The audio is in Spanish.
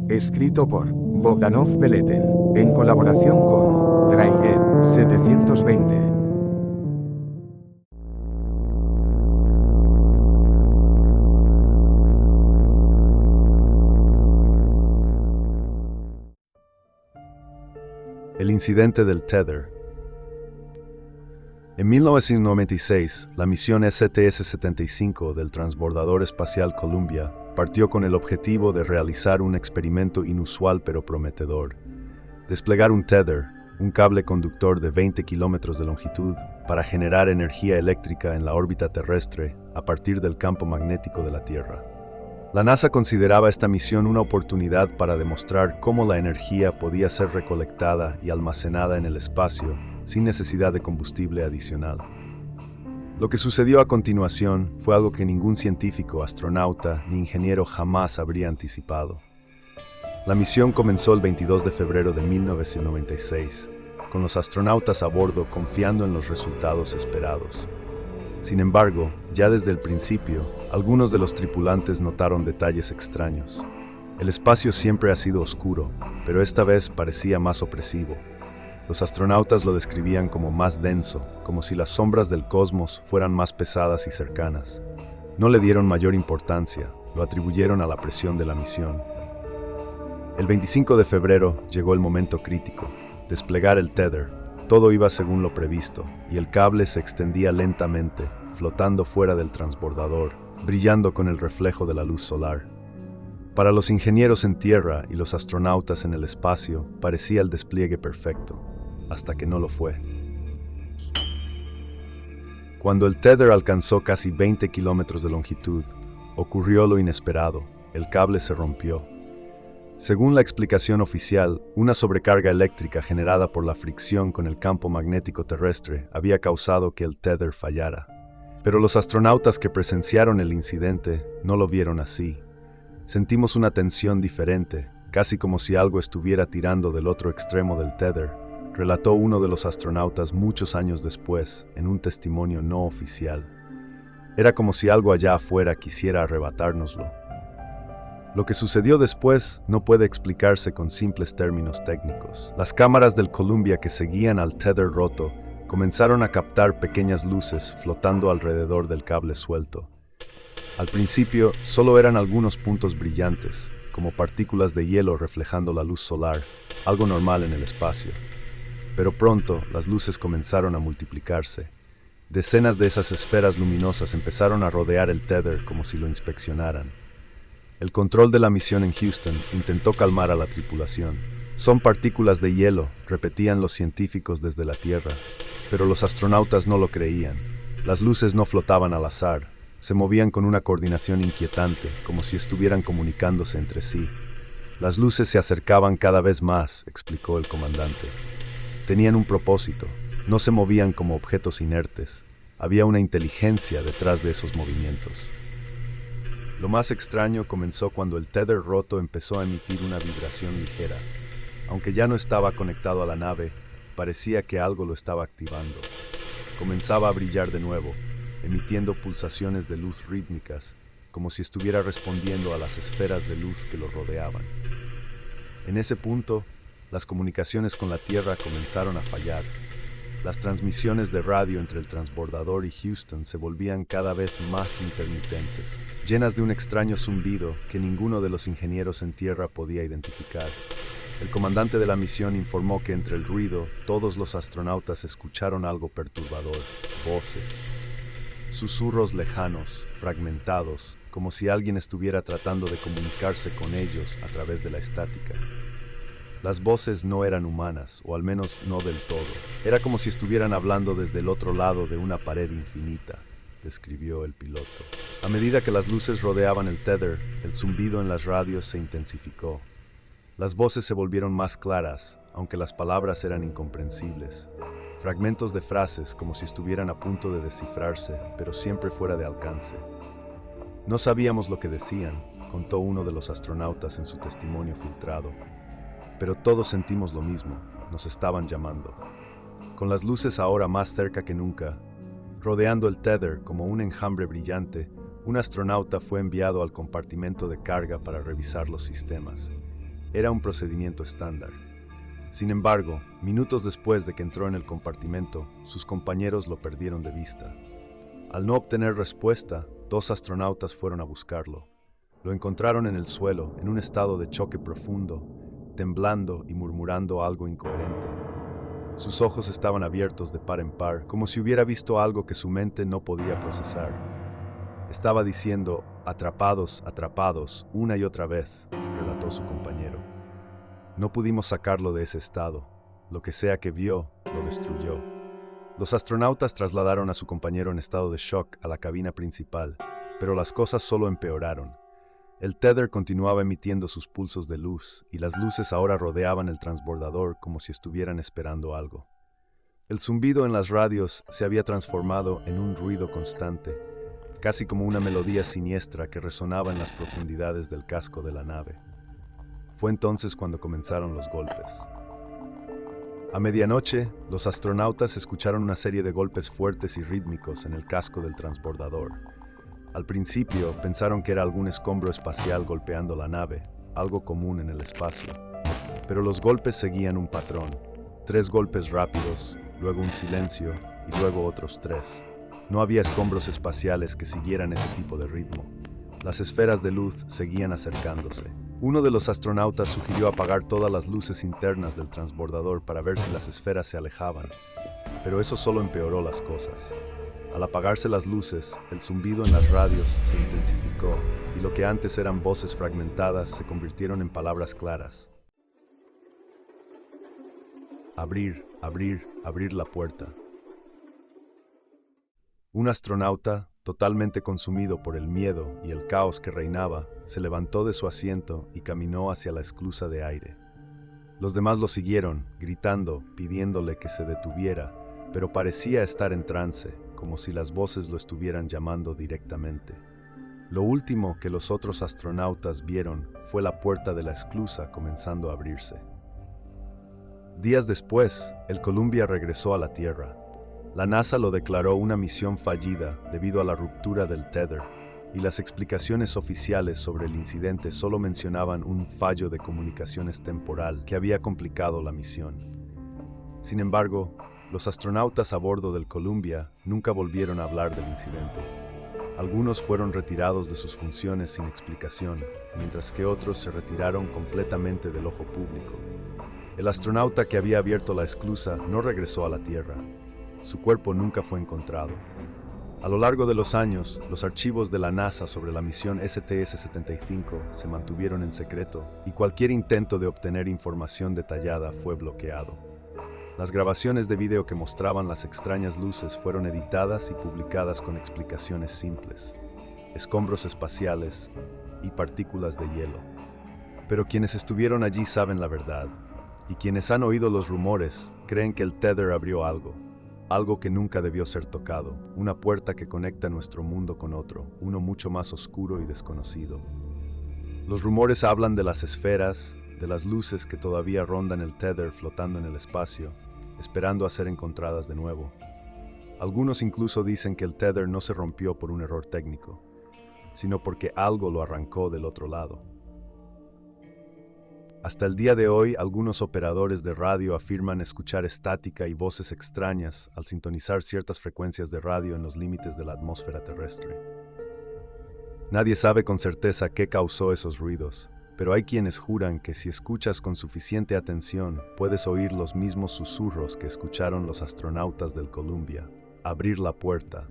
Escrito por Bogdanov Beleten, en colaboración con Draiget 720. El incidente del Tether. En 1996, la misión STS-75 del transbordador espacial Columbia partió con el objetivo de realizar un experimento inusual pero prometedor: desplegar un tether, un cable conductor de 20 kilómetros de longitud, para generar energía eléctrica en la órbita terrestre a partir del campo magnético de la Tierra. La NASA consideraba esta misión una oportunidad para demostrar cómo la energía podía ser recolectada y almacenada en el espacio sin necesidad de combustible adicional. Lo que sucedió a continuación fue algo que ningún científico, astronauta ni ingeniero jamás habría anticipado. La misión comenzó el 22 de febrero de 1996, con los astronautas a bordo confiando en los resultados esperados. Sin embargo, ya desde el principio, algunos de los tripulantes notaron detalles extraños. El espacio siempre ha sido oscuro, pero esta vez parecía más opresivo. Los astronautas lo describían como más denso, como si las sombras del cosmos fueran más pesadas y cercanas. No le dieron mayor importancia, lo atribuyeron a la presión de la misión. El 25 de febrero llegó el momento crítico: desplegar el tether. Todo iba según lo previsto, y el cable se extendía lentamente, flotando fuera del transbordador, brillando con el reflejo de la luz solar. Para los ingenieros en tierra y los astronautas en el espacio, parecía el despliegue perfecto, hasta que no lo fue. Cuando el tether alcanzó casi 20 kilómetros de longitud, ocurrió lo inesperado: el cable se rompió. Según la explicación oficial, una sobrecarga eléctrica generada por la fricción con el campo magnético terrestre había causado que el tether fallara. Pero los astronautas que presenciaron el incidente no lo vieron así. Sentimos una tensión diferente, casi como si algo estuviera tirando del otro extremo del tether, relató uno de los astronautas muchos años después, en un testimonio no oficial. Era como si algo allá afuera quisiera arrebatárnoslo. Lo que sucedió después no puede explicarse con simples términos técnicos. Las cámaras del Columbia que seguían al tether roto comenzaron a captar pequeñas luces flotando alrededor del cable suelto. Al principio solo eran algunos puntos brillantes, como partículas de hielo reflejando la luz solar, algo normal en el espacio. Pero pronto las luces comenzaron a multiplicarse. Decenas de esas esferas luminosas empezaron a rodear el tether como si lo inspeccionaran. El control de la misión en Houston intentó calmar a la tripulación. «Son partículas de hielo», repetían los científicos desde la Tierra, pero los astronautas no lo creían. Las luces no flotaban al azar, se movían con una coordinación inquietante, como si estuvieran comunicándose entre sí. «Las luces se acercaban cada vez más», explicó el comandante. Tenían un propósito, no se movían como objetos inertes. Había una inteligencia detrás de esos movimientos. Lo más extraño comenzó cuando el tether roto empezó a emitir una vibración ligera. Aunque ya no estaba conectado a la nave, parecía que algo lo estaba activando. Comenzaba a brillar de nuevo, emitiendo pulsaciones de luz rítmicas, como si estuviera respondiendo a las esferas de luz que lo rodeaban. En ese punto, las comunicaciones con la Tierra comenzaron a fallar. Las transmisiones de radio entre el transbordador y Houston se volvían cada vez más intermitentes, llenas de un extraño zumbido que ninguno de los ingenieros en tierra podía identificar. El comandante de la misión informó que entre el ruido, todos los astronautas escucharon algo perturbador: voces. Susurros lejanos, fragmentados, como si alguien estuviera tratando de comunicarse con ellos a través de la estática. Las voces no eran humanas, o al menos no del todo. Era como si estuvieran hablando desde el otro lado de una pared infinita, describió el piloto. A medida que las luces rodeaban el tether, el zumbido en las radios se intensificó. Las voces se volvieron más claras, aunque las palabras eran incomprensibles. Fragmentos de frases como si estuvieran a punto de descifrarse, pero siempre fuera de alcance. No sabíamos lo que decían, contó uno de los astronautas en su testimonio filtrado. Pero todos sentimos lo mismo, nos estaban llamando. Con las luces ahora más cerca que nunca, rodeando el tether como un enjambre brillante, Un astronauta fue enviado al compartimento de carga para revisar los sistemas. Era un procedimiento estándar. Sin embargo, minutos después de que entró en el compartimento, sus compañeros lo perdieron de vista. Al no obtener respuesta, 2 astronautas fueron a buscarlo. Lo encontraron en el suelo, en un estado de choque profundo, temblando y murmurando algo incoherente. Sus ojos estaban abiertos de par en par, como si hubiera visto algo que su mente no podía procesar. Estaba diciendo, atrapados, atrapados, una y otra vez, relató su compañero. No pudimos sacarlo de ese estado. Lo que sea que vio, lo destruyó. Los astronautas trasladaron a su compañero en estado de shock a la cabina principal, pero las cosas solo empeoraron. El tether continuaba emitiendo sus pulsos de luz, y las luces ahora rodeaban el transbordador como si estuvieran esperando algo. El zumbido en las radios se había transformado en un ruido constante, casi como una melodía siniestra que resonaba en las profundidades del casco de la nave. Fue entonces cuando comenzaron los golpes. A medianoche, los astronautas escucharon una serie de golpes fuertes y rítmicos en el casco del transbordador. Al principio pensaron que era algún escombro espacial golpeando la nave, algo común en el espacio. Pero los golpes seguían un patrón. 3 golpes rápidos, luego un silencio y luego otros 3. No había escombros espaciales que siguieran ese tipo de ritmo. Las esferas de luz seguían acercándose. Uno de los astronautas sugirió apagar todas las luces internas del transbordador para ver si las esferas se alejaban. Pero eso solo empeoró las cosas. Al apagarse las luces, el zumbido en las radios se intensificó, y lo que antes eran voces fragmentadas se convirtieron en palabras claras. Abrir, abrir, abrir la puerta. Un astronauta, totalmente consumido por el miedo y el caos que reinaba, se levantó de su asiento y caminó hacia la esclusa de aire. Los demás lo siguieron, gritando, pidiéndole que se detuviera, pero parecía estar en trance, como si las voces lo estuvieran llamando directamente. Lo último que los otros astronautas vieron fue la puerta de la esclusa comenzando a abrirse. Días después, el Columbia regresó a la Tierra. La NASA lo declaró una misión fallida debido a la ruptura del tether, y las explicaciones oficiales sobre el incidente solo mencionaban un fallo de comunicaciones temporal que había complicado la misión. Sin embargo, los astronautas a bordo del Columbia nunca volvieron a hablar del incidente. Algunos fueron retirados de sus funciones sin explicación, mientras que otros se retiraron completamente del ojo público. El astronauta que había abierto la esclusa no regresó a la Tierra. Su cuerpo nunca fue encontrado. A lo largo de los años, los archivos de la NASA sobre la misión STS-75 se mantuvieron en secreto, y cualquier intento de obtener información detallada fue bloqueado. Las grabaciones de video que mostraban las extrañas luces fueron editadas y publicadas con explicaciones simples: escombros espaciales y partículas de hielo. Pero quienes estuvieron allí saben la verdad, y quienes han oído los rumores creen que el tether abrió algo que nunca debió ser tocado, una puerta que conecta nuestro mundo con otro, uno mucho más oscuro y desconocido. Los rumores hablan de las esferas, de las luces que todavía rondan el tether flotando en el espacio, esperando a ser encontradas de nuevo. Algunos incluso dicen que el tether no se rompió por un error técnico, sino porque algo lo arrancó del otro lado. Hasta el día de hoy, algunos operadores de radio afirman escuchar estática y voces extrañas al sintonizar ciertas frecuencias de radio en los límites de la atmósfera terrestre. Nadie sabe con certeza qué causó esos ruidos, pero hay quienes juran que si escuchas con suficiente atención, puedes oír los mismos susurros que escucharon los astronautas del Columbia. Abrir la puerta,